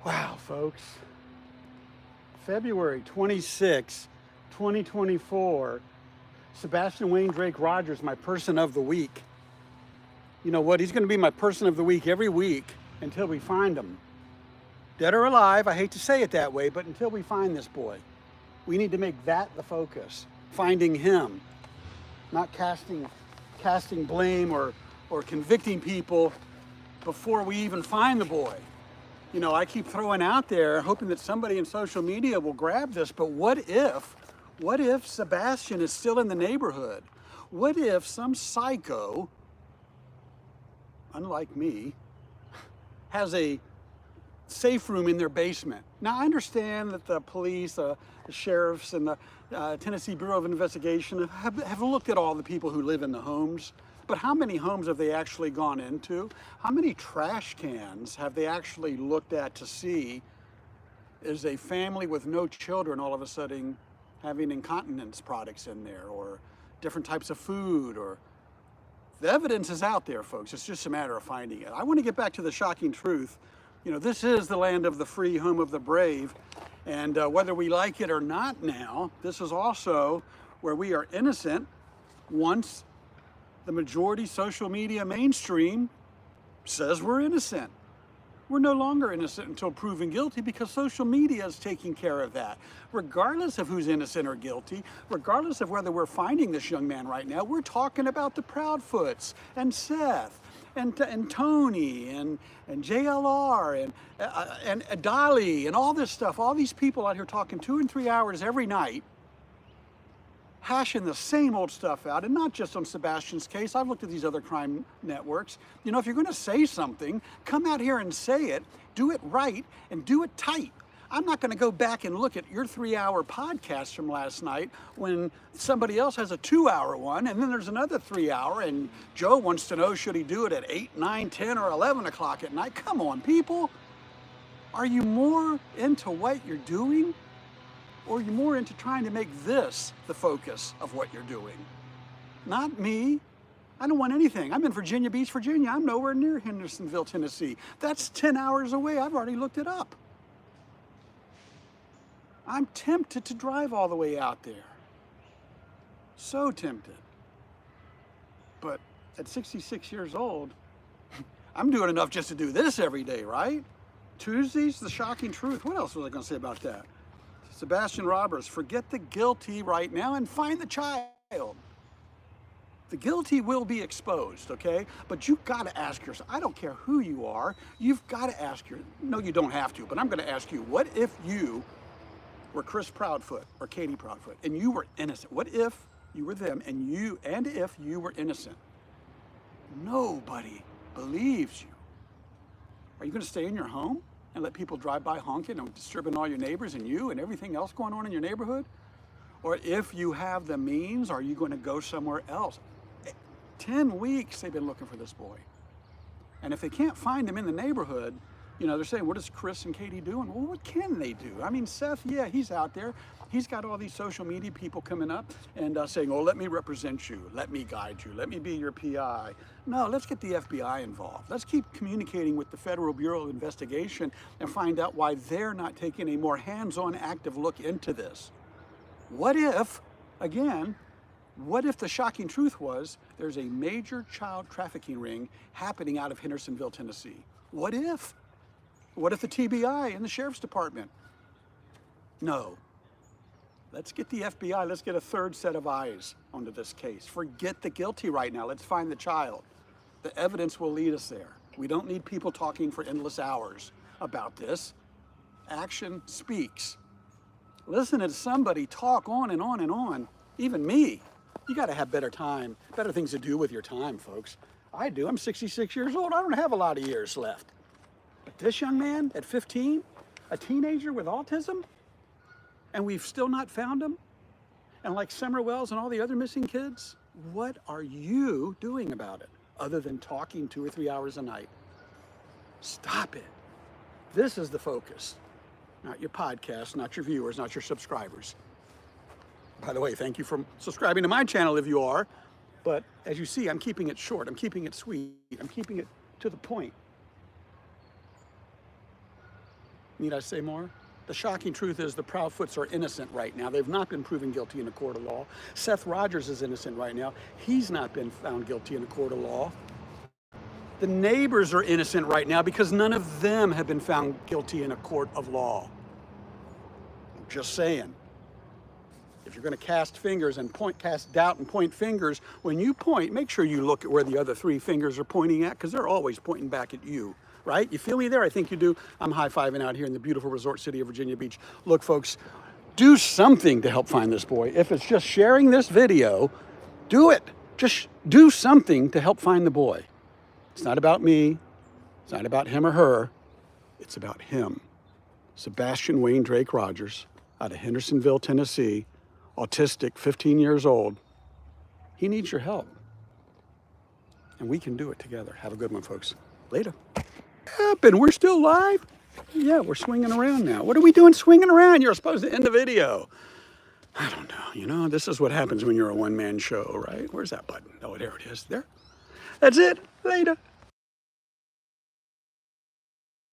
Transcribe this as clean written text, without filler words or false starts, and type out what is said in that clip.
Wow, folks. February 26, 2024, Sebastian Wayne Drake Rogers, my person of the week. You know what? He's going to be my person of the week every week until we find him. Dead or alive, I hate to say it that way, but until we find this boy. We need to make that the focus, finding him, not casting blame or convicting people before we even find the boy. You know, I keep throwing out there, hoping that somebody in social media will grab this, but what if Sebastian is still in the neighborhood? What if some psycho, unlike me, has a safe room in their basement? Now, I understand that the police, the sheriffs, and the Tennessee Bureau of Investigation have looked at all the people who live in the homes. But how many homes have they actually gone into? How many trash cans have they actually looked at to see, is a family with no children all of a sudden having incontinence products in there, or different types of food? Or the evidence is out there, folks. It's just a matter of finding it. I want to get back to the shocking truth. You know, this is the land of the free, home of the brave. And whether we like it or not now, this is also where we are innocent once the majority social media mainstream says we're innocent. We're no longer innocent until proven guilty, because social media is taking care of that. Regardless of who's innocent or guilty, regardless of whether we're finding this young man right now, we're talking about the Proudfoots and Seth and Tony and JLR and Dolly and all this stuff. All these people out here talking 2 and 3 hours every night, hashing the same old stuff out, and not just on Sebastian's case. I've looked at these other crime networks. You know, if you're going to say something, come out here and say it, do it right, and do it tight. I'm not going to go back and look at your 3-hour podcast from last night when somebody else has a 2-hour one, and then there's another 3-hour, and Joe wants to know, should he do it at 8, 9, 10, or 11 o'clock at night? Come on, people. Are you more into what you're doing, or are you more into trying to make this the focus of what you're doing? Not me. I don't want anything. I'm in Virginia Beach, Virginia. I'm nowhere near Hendersonville, Tennessee. That's 10 hours away. I've already looked it up. I'm tempted to drive all the way out there. So tempted. But at 66 years old, I'm doing enough just to do this every day, right? Tuesdays, the shocking truth. What else was I going to say about that? Sebastian Roberts, forget the guilty right now and find the child. The guilty will be exposed, okay? But you've got to ask yourself, I don't care who you are, you've got to ask no, you don't have to, but I'm going to ask you, what if you were Chris Proudfoot or Katie Proudfoot and you were innocent? What if you were them and if you were innocent? Nobody believes you. Are you going to stay in your home and let people drive by honking and disturbing all your neighbors and you and everything else going on in your neighborhood? Or if you have the means, are you going to go somewhere else? 10 weeks they've been looking for this boy. And if they can't find him in the neighborhood, you know, they're saying, what is Chris and Katie doing? Well, what can they do? I mean, Seth, yeah, he's out there. He's got all these social media people coming up and saying, oh, let me represent you. Let me guide you. Let me be your PI. No, let's get the FBI involved. Let's keep communicating with the Federal Bureau of Investigation and find out why they're not taking a more hands-on, active look into this. What if, again, what if the shocking truth was there's a major child trafficking ring happening out of Hendersonville, Tennessee? What if? What if the TBI and the Sheriff's Department? No. Let's get the FBI, let's get a third set of eyes onto this case. Forget the guilty right now. Let's find the child. The evidence will lead us there. We don't need people talking for endless hours about this. Action speaks. Listen to somebody talk on and on and on. Even me. You got to have better time, better things to do with your time, folks. I do. I'm 66 years old. I don't have a lot of years left. But this young man at 15, a teenager with autism, and we've still not found him? And like Summer Wells and all the other missing kids, what are you doing about it other than talking 2 or 3 hours a night? Stop it. This is the focus. Not your podcast, not your viewers, not your subscribers. By the way, thank you for subscribing to my channel if you are. But as you see, I'm keeping it short. I'm keeping it sweet. I'm keeping it to the point. Need I say more? The shocking truth is the Proudfoots are innocent right now. They've not been proven guilty in a court of law. Seth Rogers is innocent right now. He's not been found guilty in a court of law. The neighbors are innocent right now because none of them have been found guilty in a court of law. I'm just saying. If you're going to cast fingers and cast doubt and point fingers, when you point, make sure you look at where the other 3 fingers are pointing at, because they're always pointing back at you, right? You feel me there? I think you do. I'm high-fiving out here in the beautiful resort city of Virginia Beach. Look, folks, do something to help find this boy. If it's just sharing this video, do it. Just do something to help find the boy. It's not about me. It's not about him or her. It's about him. Sebastian Wayne Drake Rogers out of Hendersonville, Tennessee, autistic, 15 years old. He needs your help. And we can do it together. Have a good one, folks. Later. And we're still live? Yeah, we're swinging around now. What are we doing swinging around? You're supposed to end the video. I don't know. You know, this is what happens when you're a one-man show, right? Where's that button? Oh, there it is. There. That's it. Later.